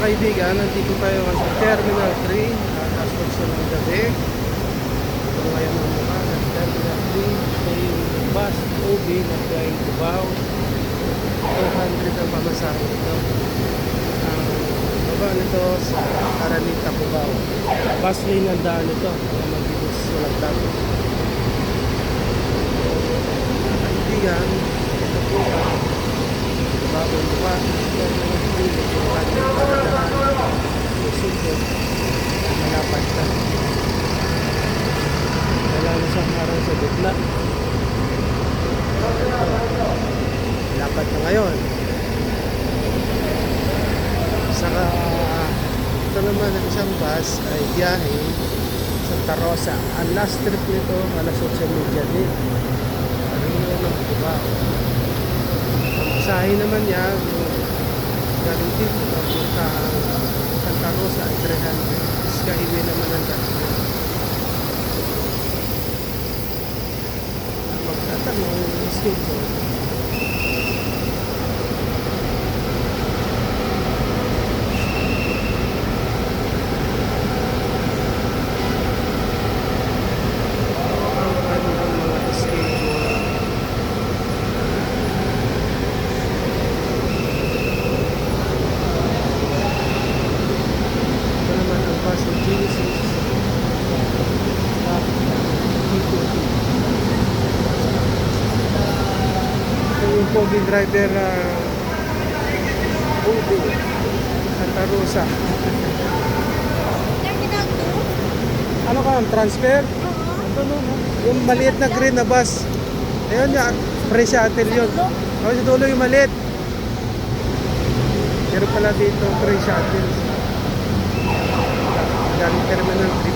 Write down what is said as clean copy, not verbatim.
kaibigan, nandito tayo sa Terminal 3, alas 8 ng gabi. Ito ngayon ang mukha ng Terminal 3. Ito yung bus OB na flying Cubao. 200 ang pamasahe nito. Ang baba nito sa Araneta, Cubao. Bus lane ang daan nito, kaya mabilis walang traffic. Kaibigan, ito po ang bagong mukha ng Terminal 3. Ito ang kanyang paradahan. Susunod, malapad na. Kailangan siyang harang sa gitna. Malapad na ngayon. Saka ito naman ang isang bus ay biyahe Santa Rosa. Ang last trip nito alas 8:30 din. Ano yun ang diba? Ang masahe naman niya galing dito papunta Santa Rosa ay 300. Skyway naman ang gas niya. Magtatanong yung schedule. Pogi driver Ubi Santa Rosa. Ano ka? Transfer? Yung maliit na green na bus. Ayun nga, free shuttle yun. Ako sa dulo yung maliit. Pero pala dito free shuttle. Galing Terminal 3.